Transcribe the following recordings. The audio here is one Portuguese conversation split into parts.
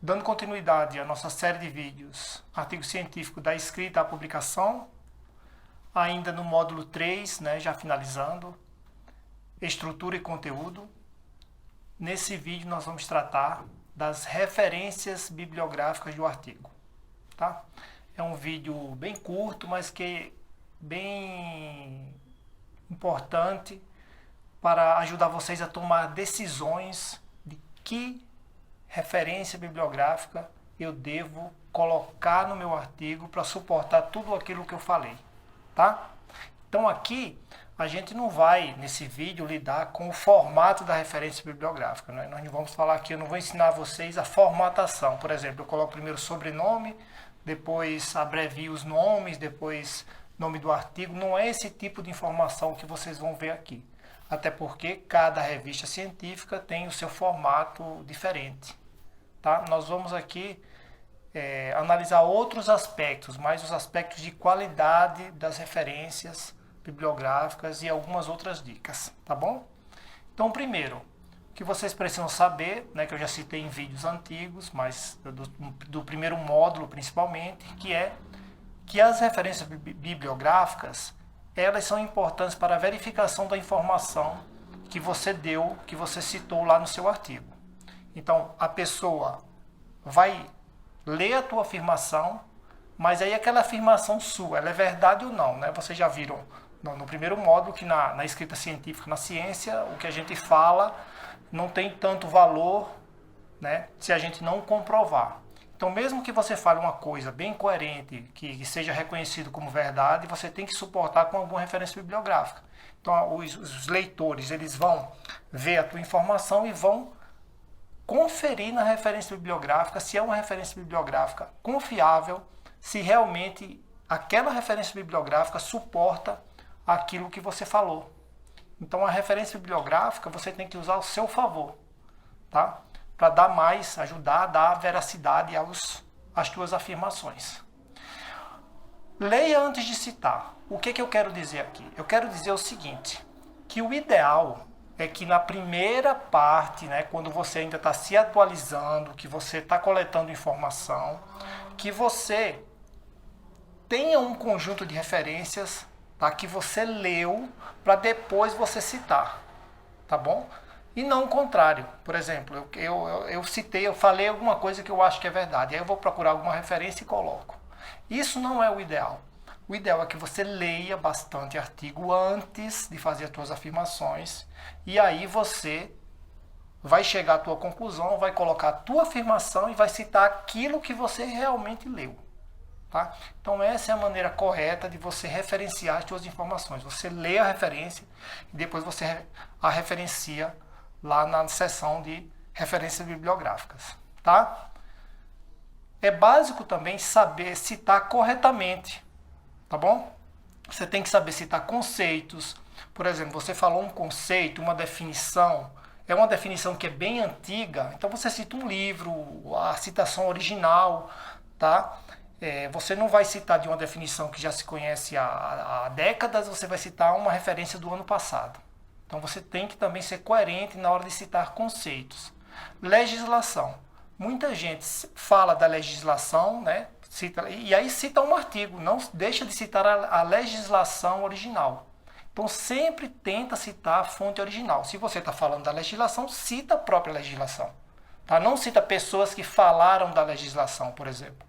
Dando continuidade à nossa série de vídeos, artigo científico da escrita à publicação, ainda no módulo 3, já finalizando, estrutura e conteúdo. Nesse vídeo nós vamos tratar das referências bibliográficas do artigo. Tá? É um vídeo bem curto, mas que é bem importante para ajudar vocês a tomar decisões de que referência bibliográfica eu devo colocar no meu artigo para suportar tudo aquilo que eu falei, tá? Então aqui a gente não vai, nesse vídeo, lidar com o formato da referência bibliográfica, né? Nós não vamos falar aqui, eu não vou ensinar a vocês a formatação. Por exemplo, eu coloco primeiro o sobrenome, depois abrevio os nomes, depois nome do artigo. Não é esse tipo de informação que vocês vão ver aqui. Até porque cada revista científica tem o seu formato diferente. Tá? Nós vamos aqui analisar outros aspectos, mais os aspectos de qualidade das referências bibliográficas e algumas outras dicas, tá bom? Então, primeiro, o que vocês precisam saber, que eu já citei em vídeos antigos, mas do primeiro módulo principalmente, que é que as referências bibliográficas, elas são importantes para a verificação da informação que você deu, que você citou lá no seu artigo. Então, a pessoa vai ler a tua afirmação, mas aí aquela afirmação sua, ela é verdade ou não, né? Vocês já viram no primeiro módulo que na escrita científica, na ciência, o que a gente fala não tem tanto valor, né, se a gente não comprovar. Então, mesmo que você fale uma coisa bem coerente, que seja reconhecido como verdade, você tem que suportar com alguma referência bibliográfica. Então, os leitores, eles vão ver a tua informação e vão conferir na referência bibliográfica se é uma referência bibliográfica confiável, se realmente aquela referência bibliográfica suporta aquilo que você falou. Então, a referência bibliográfica você tem que usar ao seu favor, tá? Para dar mais, ajudar a dar veracidade às tuas afirmações. Leia antes de citar. O que eu quero dizer aqui? Eu quero dizer o seguinte, que o ideal é que na primeira parte, quando você ainda está se atualizando, que você está coletando informação, que você tenha um conjunto de referências, tá, que você leu para depois você citar, tá bom? E não o contrário. Por exemplo, eu falei alguma coisa que eu acho que é verdade, aí eu vou procurar alguma referência e coloco. Isso não é o ideal. O ideal é que você leia bastante artigo antes de fazer as suas afirmações, e aí você vai chegar à tua conclusão, vai colocar a tua afirmação e vai citar aquilo que você realmente leu. Tá? Então essa é a maneira correta de você referenciar as suas informações. Você lê a referência e depois você a referencia lá na seção de referências bibliográficas. Tá? É básico também saber citar corretamente. Tá bom? Você tem que saber citar conceitos. Por exemplo, você falou um conceito, uma definição. É uma definição que é bem antiga. Então você cita um livro, a citação original. Tá? Você não vai citar de uma definição que já se conhece há décadas, você vai citar uma referência do ano passado. Então você tem que também ser coerente na hora de citar conceitos. Legislação. Muita gente fala da legislação, e aí cita um artigo, não deixa de citar a legislação original. Então sempre tenta citar a fonte original. Se você está falando da legislação, cita a própria legislação. Tá? Não cita pessoas que falaram da legislação, por exemplo.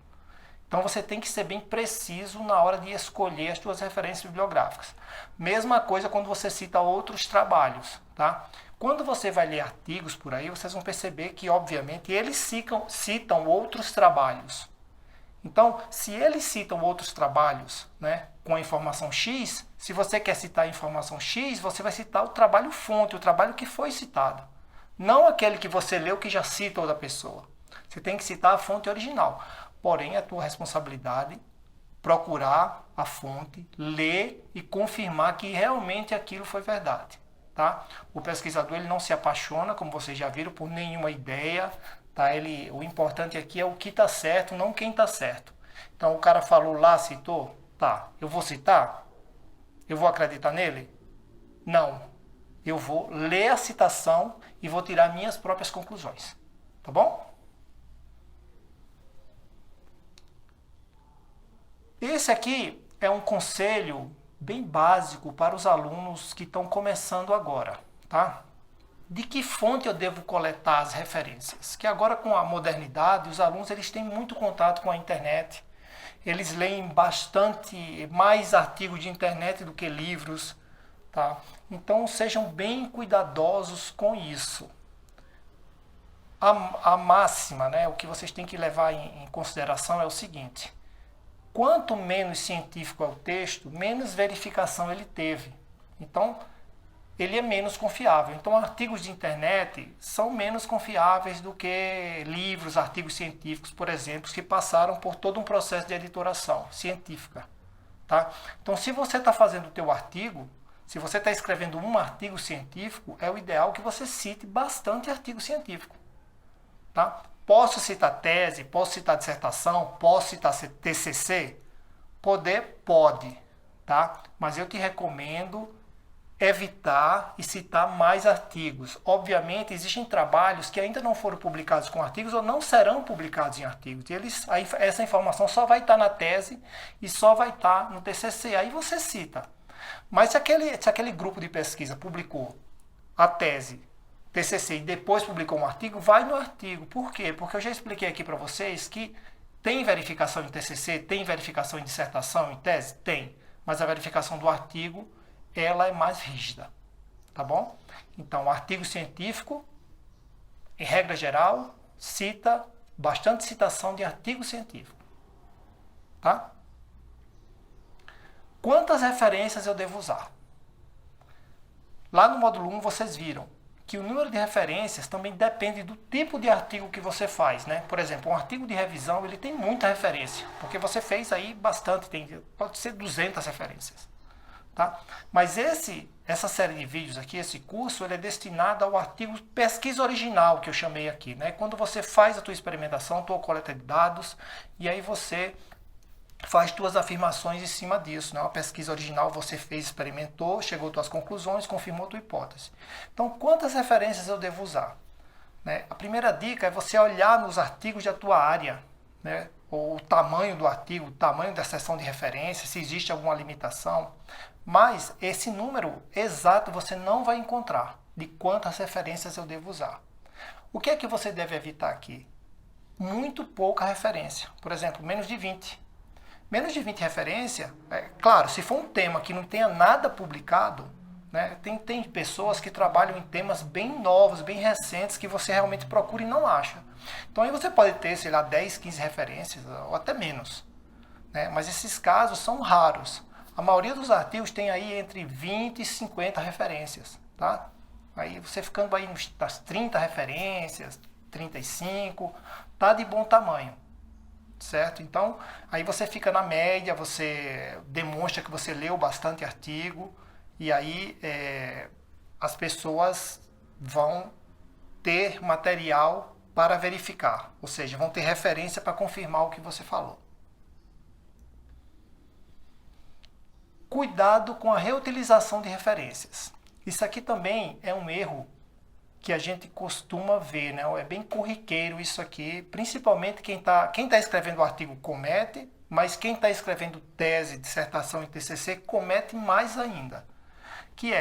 Então você tem que ser bem preciso na hora de escolher as suas referências bibliográficas. Mesma coisa quando você cita outros trabalhos. Tá? Quando você vai ler artigos por aí, vocês vão perceber que, obviamente, eles citam outros trabalhos. Então, se eles citam outros trabalhos com a informação X, se você quer citar a informação X, você vai citar o trabalho fonte, o trabalho que foi citado. Não aquele que você leu que já cita outra pessoa. Você tem que citar a fonte original. Porém, é a tua responsabilidade procurar a fonte, ler e confirmar que realmente aquilo foi verdade. Tá? O pesquisador ele não se apaixona, como vocês já viram, por nenhuma ideia. Tá? O importante aqui é o que está certo, não quem está certo. Então o cara falou lá, citou, tá, eu vou citar? Eu vou acreditar nele? Não. Eu vou ler a citação e vou tirar minhas próprias conclusões. Tá bom? esse aqui é um conselho bem básico para os alunos que estão começando agora, tá? De que fonte eu devo coletar as referências? Que agora com a modernidade, os alunos eles têm muito contato com a internet, eles leem bastante mais artigos de internet do que livros, tá? Então sejam bem cuidadosos com isso. A máxima, né, o que vocês têm que levar em consideração é o seguinte: quanto menos científico é o texto, menos verificação ele teve. Então, ele é menos confiável. Então, artigos de internet são menos confiáveis do que livros, artigos científicos, por exemplo, que passaram por todo um processo de editoração científica. Tá? Então, se você está fazendo o teu artigo, se você está escrevendo um artigo científico, é o ideal que você cite bastante artigo científico. Tá? Posso citar tese, posso citar dissertação, posso citar TCC? Pode, tá? Mas eu te recomendo evitar e citar mais artigos. Obviamente, existem trabalhos que ainda não foram publicados com artigos ou não serão publicados em artigos. E essa informação só vai estar na tese e só vai estar no TCC. Aí você cita. Mas se aquele grupo de pesquisa publicou a tese, TCC, e depois publicou um artigo, vai no artigo. Por quê? Porque eu já expliquei aqui para vocês que tem verificação em TCC, tem verificação em dissertação, em tese? Tem. Mas a verificação do artigo, ela é mais rígida. Tá bom? Então, artigo científico, em regra geral, cita bastante citação de artigo científico. Tá? Quantas referências eu devo usar? Lá no módulo 1 vocês viram que o número de referências também depende do tipo de artigo que você faz, né? Por exemplo, um artigo de revisão, ele tem muita referência, porque você fez aí bastante, pode ser 200 referências, tá? Mas essa série de vídeos aqui, esse curso, ele é destinado ao artigo pesquisa original, que eu chamei aqui, né? Quando você faz a tua experimentação, a tua coleta de dados, e aí você faz tuas afirmações em cima disso, né? Uma pesquisa original você fez, experimentou, chegou às tuas conclusões, confirmou a tua hipótese. Então, quantas referências eu devo usar? Né? A primeira dica é você olhar nos artigos da tua área, né? Ou o tamanho do artigo, o tamanho da seção de referência, se existe alguma limitação. Mas esse número exato você não vai encontrar de quantas referências eu devo usar. O que é que você deve evitar aqui? Muito pouca referência. Por exemplo, menos de 20. Menos de 20 referência, claro, se for um tema que não tenha nada publicado, né, tem pessoas que trabalham em temas bem novos, bem recentes, que você realmente procura e não acha. Então aí você pode ter, sei lá, 10, 15 referências, ou até menos. Né, mas esses casos são raros. A maioria dos artigos tem aí entre 20 e 50 referências. Tá? Aí você ficando aí nas 30 referências, 35, tá de bom tamanho. Certo? Então, aí você fica na média, você demonstra que você leu bastante artigo e aí as pessoas vão ter material para verificar, ou seja, vão ter referência para confirmar o que você falou. Cuidado com a reutilização de referências. Isso aqui também é um erro que a gente costuma ver, né? É bem corriqueiro isso aqui, principalmente quem tá escrevendo o artigo comete, mas quem está escrevendo tese, dissertação e TCC comete mais ainda. Que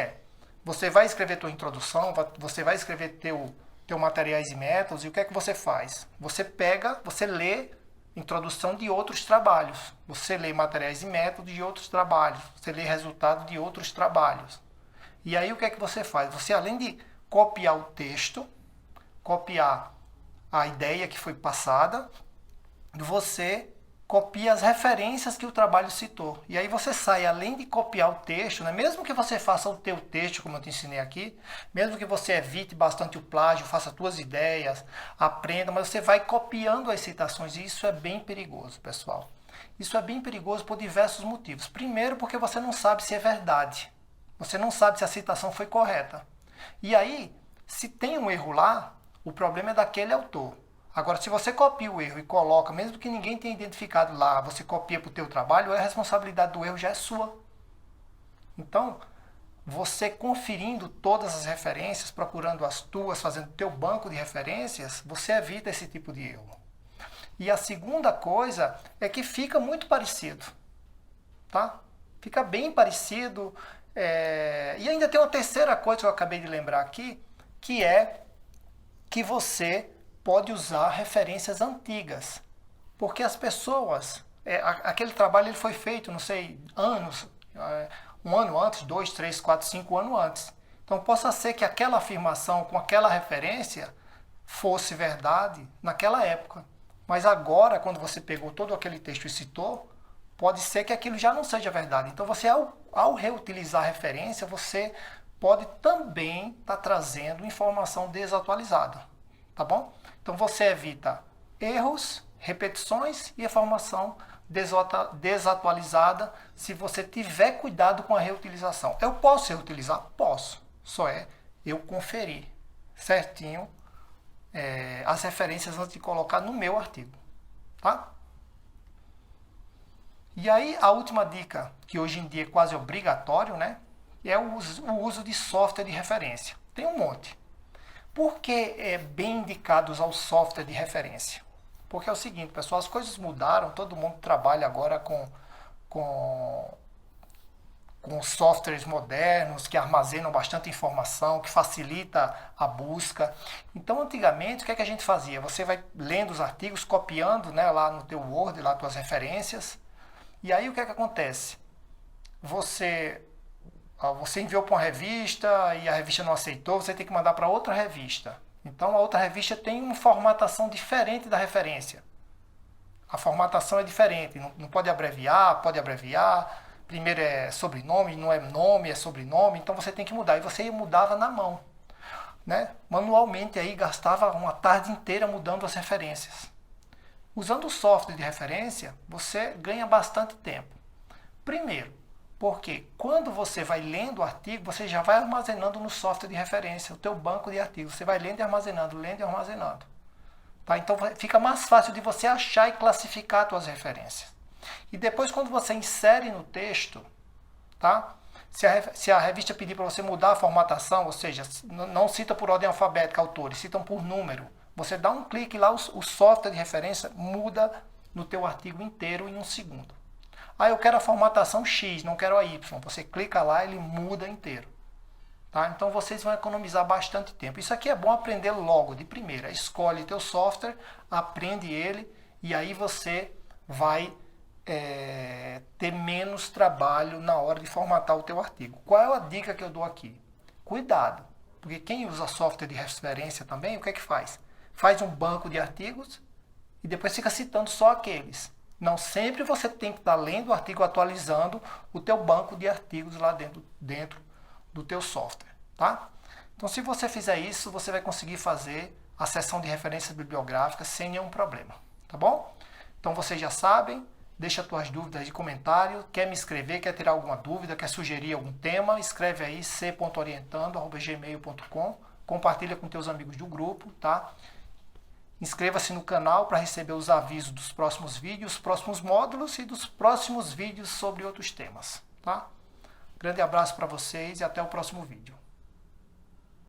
você vai escrever tua introdução, você vai escrever teu materiais e métodos, e o que é que você faz? Você lê introdução de outros trabalhos, você lê materiais e métodos de outros trabalhos, você lê resultado de outros trabalhos. E aí o que é que você faz? Você, além de copiar o texto, copiar a ideia que foi passada, você copia as referências que o trabalho citou. E aí você sai, além de copiar o texto, né, mesmo que você faça o teu texto, como eu te ensinei aqui, mesmo que você evite bastante o plágio, faça as tuas ideias, aprenda, mas você vai copiando as citações, e isso é bem perigoso, pessoal. Isso é bem perigoso por diversos motivos. Primeiro, porque você não sabe se é verdade. Você não sabe se a citação foi correta. E aí, se tem um erro lá, o problema é daquele autor. Agora, se você copia o erro e coloca, mesmo que ninguém tenha identificado lá, você copia para o teu trabalho, a responsabilidade do erro já é sua. Então, você conferindo todas as referências, procurando as tuas, fazendo o teu banco de referências, você evita esse tipo de erro. E a segunda coisa é que fica muito parecido. tá? Fica bem parecido. E ainda tem uma terceira coisa que eu acabei de lembrar aqui, que é que você pode usar referências antigas. Porque as pessoas, aquele trabalho ele foi feito, não sei, anos, um ano antes, 2, 3, 4, 5 anos antes. Então possa ser que aquela afirmação com aquela referência fosse verdade naquela época. Mas agora, quando você pegou todo aquele texto e citou, pode ser que aquilo já não seja verdade. Então você, ao reutilizar a referência, você pode também estar trazendo informação desatualizada. Tá bom? Então você evita erros, repetições e informação desatualizada se você tiver cuidado com a reutilização. Eu posso reutilizar? Posso. Só eu conferir certinho as referências antes de colocar no meu artigo. Tá? E aí a última dica, que hoje em dia é quase obrigatório, né? É o uso de software de referência. Tem um monte. Por que é bem indicado usar o software de referência? Porque é o seguinte, pessoal, as coisas mudaram, todo mundo trabalha agora com softwares modernos que armazenam bastante informação, que facilita a busca. Então, antigamente, o que é que a gente fazia? Você vai lendo os artigos, copiando, né, lá no teu Word, lá tuas referências, e aí o que é que acontece? Você enviou para uma revista e a revista não aceitou, você tem que mandar para outra revista. Então, a outra revista tem uma formatação diferente da referência. A formatação é diferente, não pode abreviar, pode abreviar. Primeiro é sobrenome, não é nome, é sobrenome. Então, você tem que mudar. E você mudava na mão, né? Manualmente, aí gastava uma tarde inteira mudando as referências. Usando o software de referência, você ganha bastante tempo. Primeiro, porque quando você vai lendo o artigo, você já vai armazenando no software de referência, o teu banco de artigos. Você vai lendo e armazenando, lendo e armazenando. Tá? Então fica mais fácil de você achar e classificar as suas referências. E depois, quando você insere no texto, tá? Se a revista pedir para você mudar a formatação, ou seja, não cita por ordem alfabética autores, citam por número, você dá um clique lá, o software de referência muda no teu artigo inteiro em um segundo. Eu quero a formatação X, não quero a Y. Você clica lá, ele muda inteiro. Tá? Então vocês vão economizar bastante tempo. Isso aqui é bom aprender logo, de primeira. Escolhe teu software, aprende ele e aí você vai ter menos trabalho na hora de formatar o teu artigo. Qual é a dica que eu dou aqui? Cuidado, porque quem usa software de referência também, o que é que faz? Faz um banco de artigos e depois fica citando só aqueles. Não sempre você tem que estar lendo o artigo, atualizando o teu banco de artigos lá dentro do teu software, tá? Então, se você fizer isso, você vai conseguir fazer a seção de referências bibliográficas sem nenhum problema, tá bom? Então, vocês já sabem, deixa tuas dúvidas de comentário, quer me escrever, quer tirar alguma dúvida, quer sugerir algum tema, escreve aí c.orientando@gmail.com, compartilha com teus amigos do grupo, tá? Inscreva-se no canal para receber os avisos dos próximos vídeos, próximos módulos e dos próximos vídeos sobre outros temas, tá? Grande abraço para vocês e até o próximo vídeo.